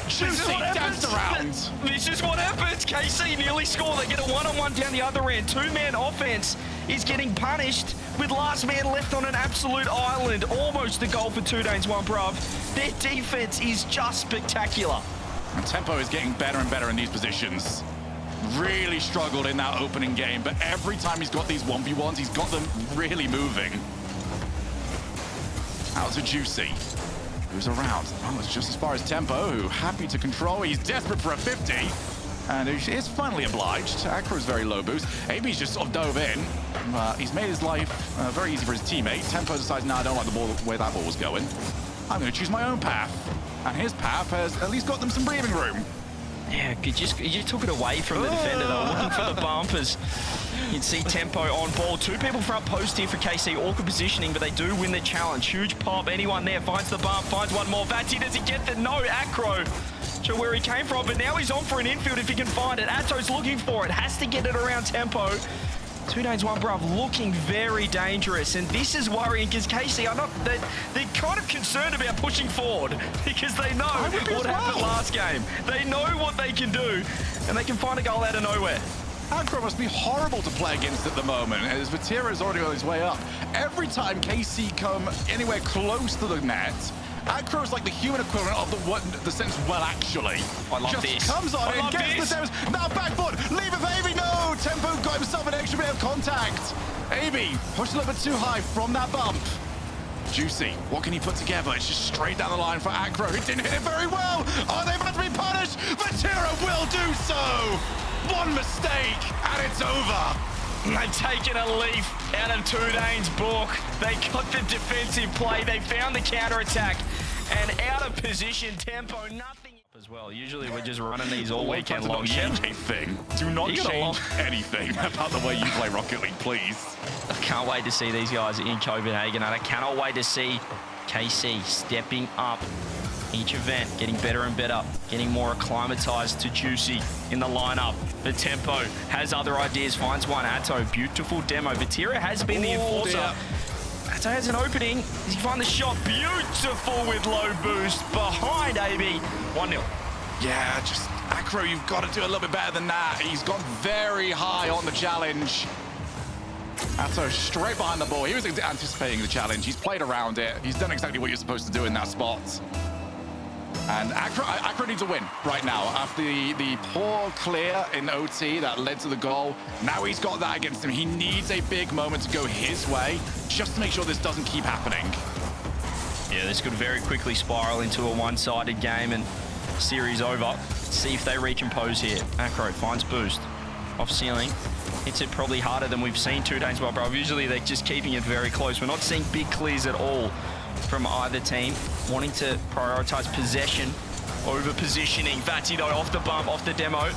Juicy danced around. This is what happens. KC nearly score. They get a one-on-one down the other end. Two-man offense is getting punished with last man left on an absolute island. Almost a goal for 2 Danes, 1 bruv. Their defense is just spectacular. And Tempo is getting better and better in these positions. Really struggled in that opening game, but every time he's got these 1v1s, he's got them really moving. Out to Juicy. Who's around? Oh, it's just as far as Tempo, who happy to control. He's desperate for a 50. And he is finally obliged. Acro's very low boost. AB's just sort of dove in. He's made his life very easy for his teammate. Tempo decides, no, I don't like the ball, where that ball was going. I'm going to choose my own path. And his path has at least got them some breathing room. Yeah, you just took it away from the defender, though. Looking for the bumpers. You'd see Tempo on ball. 2 people front post here for KC. Awkward positioning, but they do win the challenge. Huge pop. Anyone there finds the bump, finds one more. Vati, does he get the? No, Acro. Sure where he came from, but now he's on for an infield if he can find it. Atto's looking for it. Has to get it around Tempo. 2 Danes, 1 bruv, looking very dangerous, and this is worrying because KC they're kind of concerned about pushing forward because they know what happened last game. They know what they can do, and they can find a goal out of nowhere. Acro must be horrible to play against at the moment, as Vatira is already on his way up. Every time KC come anywhere close to the net, Acro is like the human equivalent of the sense, well, actually. I love just this. Comes on and gets the demos. Now backboard, leave it for AB. No, Tempo got himself an extra bit of contact. AB pushed a little bit too high from that bump. Juicy, what can he put together? It's just straight down the line for Acro. He didn't hit it very well. Are they about to be punished? Vatira will do so. One mistake, and it's over. They've taken a leaf out of 2 Danes' book. They got the defensive play. They found the counter-attack. And out of position, Tempo, nothing as well. Usually we're just running these all weekend long. Anything. Do not change anything about the way you play Rocket League, please. I can't wait to see these guys in Copenhagen, and I cannot wait to see KC stepping up each event, getting better and better, getting more acclimatized to Juicy in the lineup. But Tempo has other ideas, finds one. Atto, beautiful demo. Vatira has been the enforcer. Dear. Atto has an opening. Does he find the shot? Beautiful with low boost behind AB. 1-0. Yeah, just Acro, you've got to do a little bit better than that. He's gone very high on the challenge. Atto straight behind the ball. He was anticipating the challenge. He's played around it. He's done exactly what you're supposed to do in that spot. And Acro needs a win right now. After the poor clear in OT that led to the goal, now he's got that against him. He needs a big moment to go his way just to make sure this doesn't keep happening. Yeah, this could very quickly spiral into a one-sided game and series over. See if they recompose here. Acro finds boost. Off ceiling. Hits it probably harder than we've seen 2 Danes, bro. Usually they're just keeping it very close. We're not seeing big clears at all from either team, wanting to prioritize possession over positioning. Vati though off the bump, off the demo,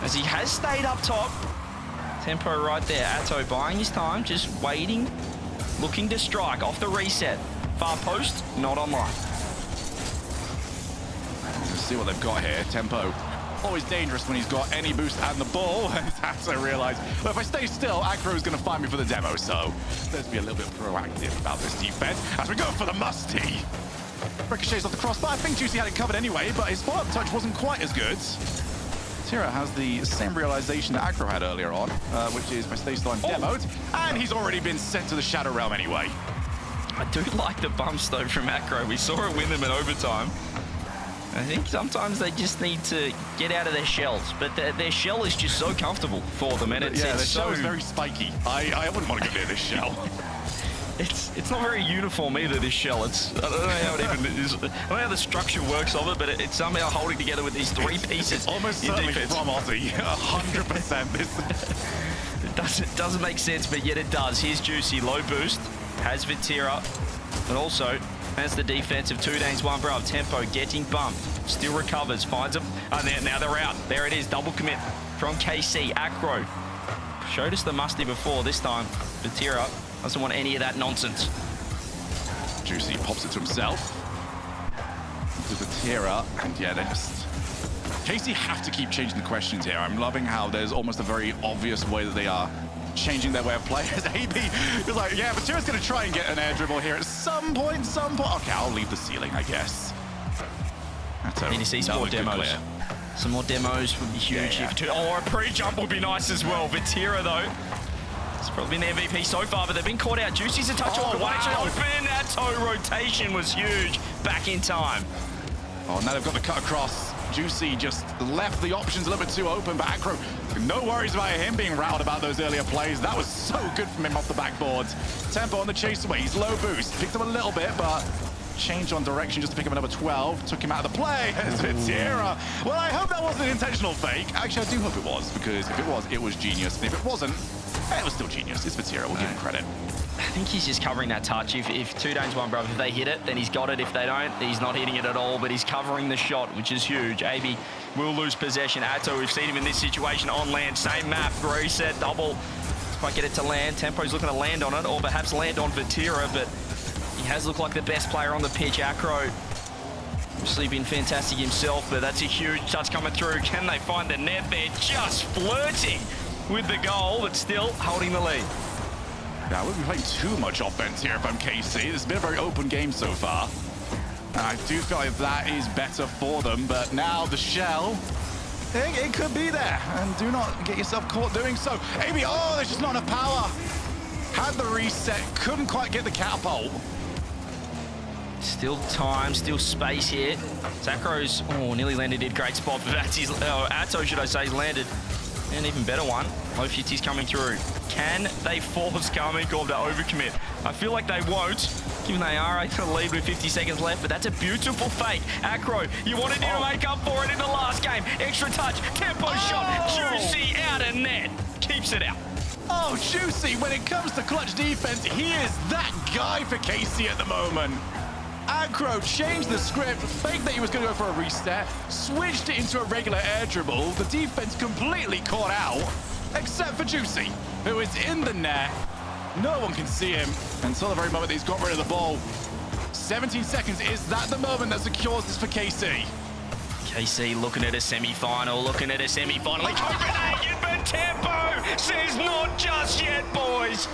as he has stayed up top. Tempo right there. Atto buying his time, just waiting, looking to strike off the reset. Far post, not online. Let's see what they've got here. Tempo, always dangerous when he's got any boost and the ball. Atto realized, well, if I stay still, Acro is going to find me for the demo, so let's be a little bit proactive about this defense as we go for the musty. Ricochets off the crossbar. I think Juicy had it covered anyway, but his follow-up touch wasn't quite as good. Tira has the same realization that Acro had earlier on, which is if I stay still, I'm demoed, and he's already been sent to the Shadow Realm anyway. I do like the bumps though from Acro. We saw it win them in overtime. I think sometimes they just need to get out of their shells, but their shell is just so comfortable for them, and it's the shell is very spiky. I wouldn't want to go near this shell. It's not very uniform either, this shell. I don't know how it even is. I don't know how the structure works of it, but it's somehow holding together with these 3 pieces. It's almost certainly from Aussie, 100%. It doesn't make sense, but yet it does. Here's Juicy, low boost, has Vatira, but also has the defense of 2 Danes, 1 bruv. Tempo getting bumped, still recovers, finds him. Now they're out. There it is, double commit from KC. Acro showed us the musty before. This time, Vatira doesn't want any of that nonsense. Juicy pops it to himself. To Vatira, and yeah, KC have to keep changing the questions here. I'm loving how there's almost a very obvious way that they are changing their way of play. As AB is like, yeah, but Tira's going to try and get an air dribble here at some point. Okay, I'll leave the ceiling, I guess. I need to see some more demos. Some more demos would be huge. Oh, a pre-jump would be nice as well. Vatira, though, it's probably been the MVP so far, but they've been caught out. Juicy's a touch off. Wow. Actually open. That toe rotation was huge. Back in time. Oh, now they've got the cut across. Juicy just left the options a little bit too open, but Acro, no worries about him being routed about those earlier plays. That was so good from him off the backboards. Tempo on the chase away. He's low boost. Picked him a little bit, but changed on direction just to pick up another 12. Took him out of the play. It's Vatira. Well, I hope that wasn't an intentional fake. Actually, I do hope it was, because if it was genius. And if it wasn't, it was still genius. It's Vatira. We'll give him credit. I think he's just covering that touch. If Two Danes One Brother, if they hit it, then he's got it. If they don't, he's not hitting it at all, but he's covering the shot, which is huge. AB will lose possession. Atto, we've seen him in this situation on land. Same map, reset, double. Might get it to land. Tempo's looking to land on it, or perhaps land on Vatira, but he has looked like the best player on the pitch. Acro, obviously been fantastic himself, but that's a huge touch coming through. Can they find the net? They're just flirting with the goal, but still holding the lead. Yeah, I wouldn't be playing too much offense here if I'm KC. This has been a very open game so far. And I do feel like that is better for them, but now the shell, it could be there. And do not get yourself caught doing so. AB, oh, there's just not enough power. Had the reset, couldn't quite get the catapult. Still time, still space here. Zakro's, nearly landed in great spot, but Atto, should I say, he's landed. An even better one. Low 50s coming through. Can they force KCorp to overcommit? I feel like they won't, given they are in the lead with 50 seconds left, but that's a beautiful fake. Acro, you wanted to make up for it in the last game. Extra touch, tempo shot, Juicy out of net. Keeps it out. Oh, Juicy, when it comes to clutch defense, he is that guy for KC at the moment. Acro changed the script, faked that he was going to go for a reset, switched it into a regular air dribble. The defense completely caught out, except for Juicy, who is in the net. No one can see him until the very moment that he's got rid of the ball. 17 seconds, is that the moment that secures this for KC? KC looking at a semi-final, Copenhagen, but Tempo says not just yet, boys.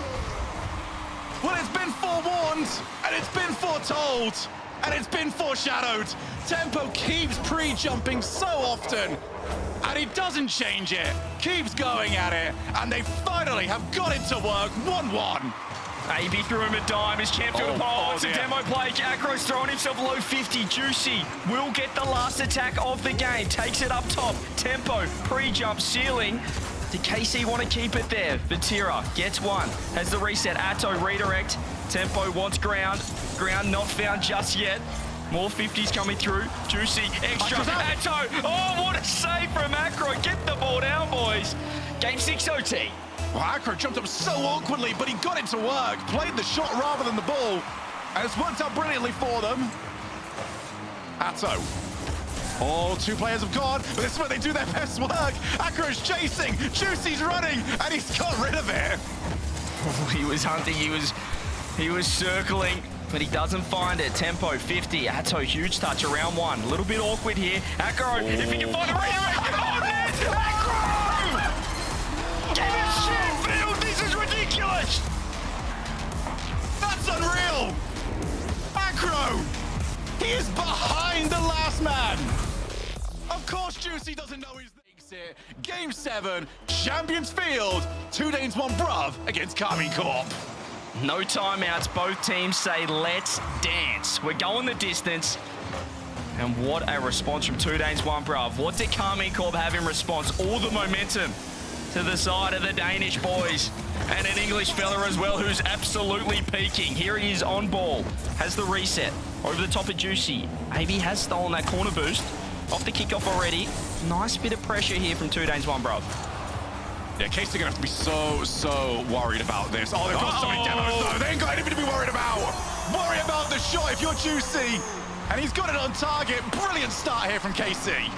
Well, it's been forewarned, and it's been foretold, and it's been foreshadowed. Tempo keeps pre-jumping so often, and he doesn't change it, keeps going at it, and they finally have got it to work. 1-1. AB threw him a dime as Champ threw the ball. It's a demo play. Acro's throwing himself low 50. Juicy will get the last attack of the game. Takes it up top. Tempo, pre-jump, ceiling. Did KC want to keep it there? Vatira gets one. Has the reset. Atto redirect. Tempo wants ground. Ground not found just yet. More 50s coming through. Juicy, extra. Atto. Oh, what a save from Acro. Get the ball down, boys. Game 6 OT. Well, Acro jumped up so awkwardly, but he got it to work. Played the shot rather than the ball. And it's worked out brilliantly for them. Atto. Oh, two players have gone, but this is where they do their best work. Acro's chasing, Juicy's running, and he's got rid of it. Oh, he was hunting, he was circling, but he doesn't find it. Tempo 50, Atto, huge touch around one. A little bit awkward here. Acro, if he can find a redirect, oh, net! Acro! Give it shit, Field, this is ridiculous! That's unreal! Acro! He is behind the last man! Of course Juicy doesn't know he's here. Game 7, Champions Field, 2 Danes 1 Bruv against KCorp. No timeouts, both teams say let's dance. We're going the distance. And what a response from 2 Danes 1 Bruv. What did KCorp have in response? All the momentum to the side of the Danish boys. And an English fella as well who's absolutely peaking. Here he is on ball. Has the reset. Over the top of Juicy. AB has stolen that corner boost. Off the kickoff already. Nice bit of pressure here from 2 Danes 1 Bruv. Yeah, KC are gonna have to be so worried about this. Oh, they've got so many demos though. They ain't got anything to be worried about. Worry about the shot if you're Juicy. And he's got it on target. Brilliant start here from KC.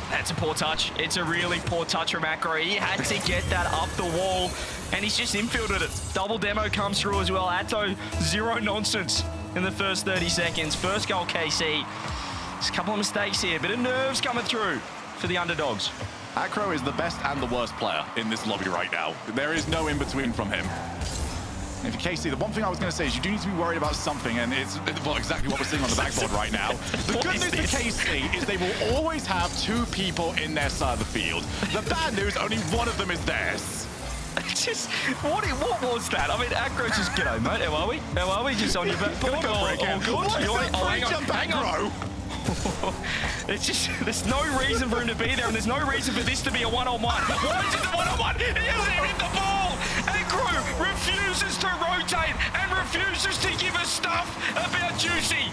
That's a poor touch. It's a really poor touch from Acro. He had to get that up the wall, and he's just infielded it. Double demo comes through as well. Atto, zero nonsense in the first 30 seconds. First goal, KC. There's a couple of mistakes here. Bit of nerves coming through for the underdogs. Acro is the best and the worst player in this lobby right now. There is no in-between from him. And for KC, the one thing I was going to say is you do need to be worried about something, and it's well, exactly what we're seeing on the backboard right now. The good news for KC is they will always have 2 people in their side of the field. The bad news, only one of them is theirs. Just, what was that? I mean, Acro just, g'day, mate, how are we? How are we? Just on your back board? What is that free jump aggro? It's just, there's no reason for him to be there, and there's no reason for this to be a one-on-one. Why is it a one-on-one? He hasn't even hit the ball! Acro refuses to rotate and refuses to give us stuff about Juicy.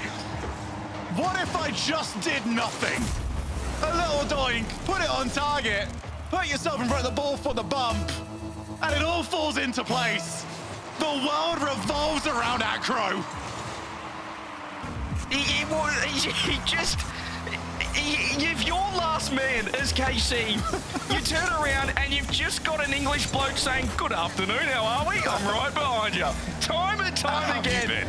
What if I just did nothing? A little doink, put it on target, put yourself in front of the ball for the bump, and it all falls into place. The world revolves around Acro. If you're last man as KC, you turn around and you've just got an English bloke saying, good afternoon, how are we? I'm right behind you. Time and time again.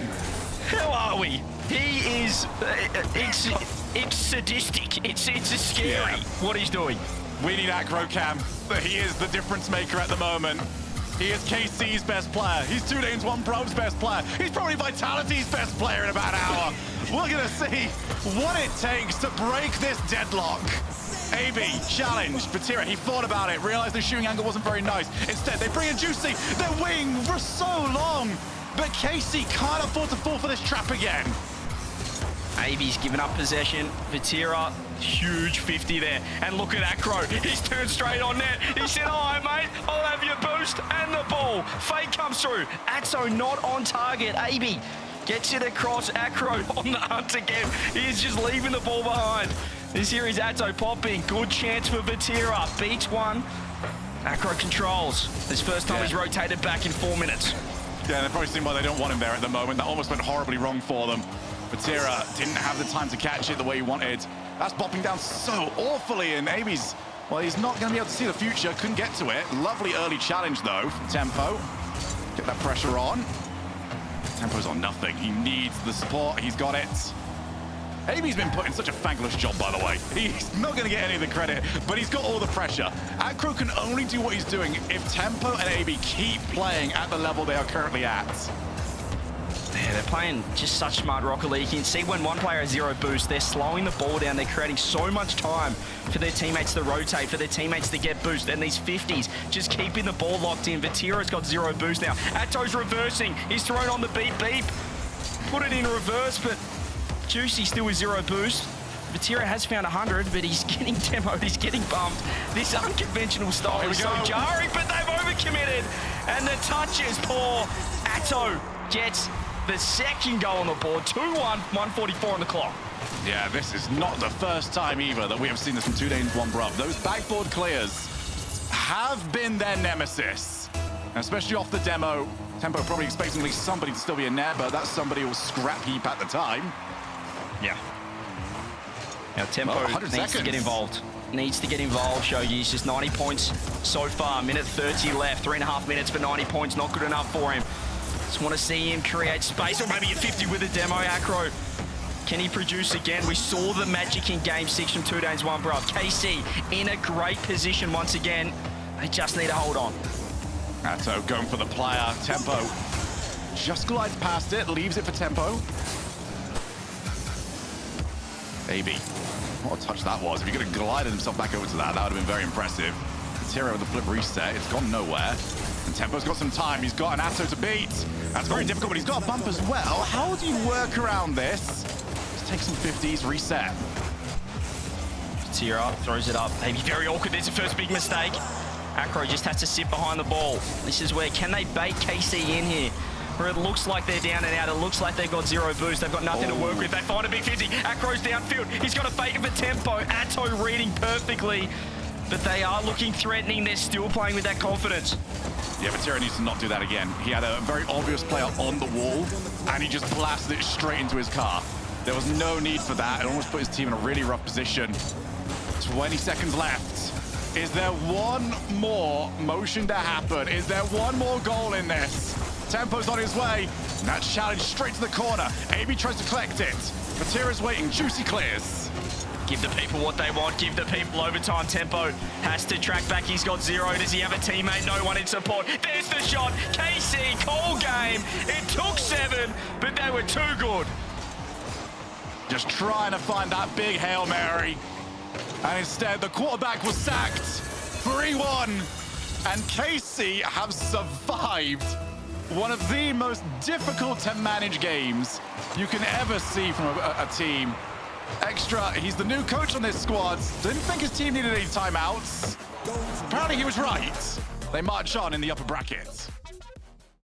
How are we? He is, it's sadistic. It's scary what he's doing. We need Acro Cam. He is the difference maker at the moment. He is KC's best player. He's 2danes1 Pro's best player. He's probably Vitality's best player in about an hour. We're gonna see what it takes to break this deadlock. AB challenged Vatira. He thought about it, realized the shooting angle wasn't very nice. Instead, they bring in Juicy. They're waiting for so long, but KC can't afford to fall for this trap again. AB's given up possession. Vatira, huge 50 there. And look at Acro. He's turned straight on net. He said, all right, mate, I'll have your boost and the ball. Fake comes through. Atto not on target. AB gets it across. Acro on the hunt again. He is just leaving the ball behind. This here is Atto popping. Good chance for Vatira. Beats one. Acro controls. This first time he's rotated back in 4 minutes. Yeah, they're probably seeing why they don't want him there at the moment. That almost went horribly wrong for them. Vatira didn't have the time to catch it the way he wanted. That's bopping down so awfully, and AB's, well, he's not going to be able to see the future. Couldn't get to it. Lovely early challenge, though, from Tempo. Get that pressure on. Tempo's on nothing. He needs the support. He's got it. AB's been put in such a thankless job, by the way. He's not going to get any of the credit, but he's got all the pressure. Acro can only do what he's doing if Tempo and AB keep playing at the level they are currently at. Yeah, they're playing just such smart Rocket League. You can see when one player has 0 boost, they're slowing the ball down. They're creating so much time for their teammates to rotate, for their teammates to get boost. And these 50s just keeping the ball locked in. Vatira's got 0 boost now. Atto's reversing. He's thrown on the beep. Put it in reverse, but Juicy still with 0 boost. Vatira has found 100, but he's getting demoed. He's getting bumped. This unconventional style is so jarring, but they've overcommitted. And the touch is poor. Atto gets the second goal on the board. 2-1, 1:44 on the clock. Yeah, this is not the first time either that we have seen this from 2danes1 Bruv. Those backboard clears have been their nemesis, especially off the demo. Tempo probably expecting at least somebody to still be in there, but that somebody was scrap heap at the time. Yeah. Now Tempo needs to get involved. Needs to get involved, Shogi. It's just 90 points so far. Minute 30 left. 3.5 minutes for 90 points. Not good enough for him. Just want to see him create space, or maybe a 50 with a demo. Acro, can he produce again? We saw the magic in Game 6 from 2danes1 Bruv. KC in a great position once again. They just need to hold on. Atto going for the player. Tempo just glides past it, leaves it for Tempo. AB, what a touch that was. If he could have glided himself back over to that, that would have been very impressive. Vatira with the flip reset, it's gone nowhere. And Tempo's got some time, he's got an Atto to beat. That's very difficult, but he's got a bump as well. How do you work around this? Just take some 50s, reset. Vatira throws it up, maybe very awkward. There's the first big mistake. Acro just has to sit behind the ball. This is where, can they bait KC in here? Where it looks like they're down and out, it looks like they've got 0 boost, they've got nothing to work with. They find a big 50, Acro's downfield, he's got to fake it for Tempo. Atto reading perfectly, but they are looking threatening, they're still playing with that confidence. Yeah, Vatira needs to not do that again. He had a very obvious player on the wall, and he just blasted it straight into his car. There was no need for that. It almost put his team in a really rough position. 20 seconds left. Is there one more motion to happen? Is there one more goal in this? Tempo's on his way. That's challenged straight to the corner. AB tries to collect it. Vatira's waiting. Juicy clears. Give the people what they want. Give the people overtime tempo. Has to track back. He's got 0. Does he have a teammate? No one in support. There's the shot. KC, call game. It took 7, but they were too good. Just trying to find that big Hail Mary. And instead, the quarterback was sacked. 3-1. And KC have survived one of the most difficult to manage games you can ever see from a team. Extra, he's the new coach on this squad. Didn't think his team needed any timeouts. Apparently he was right. They march on in the upper bracket.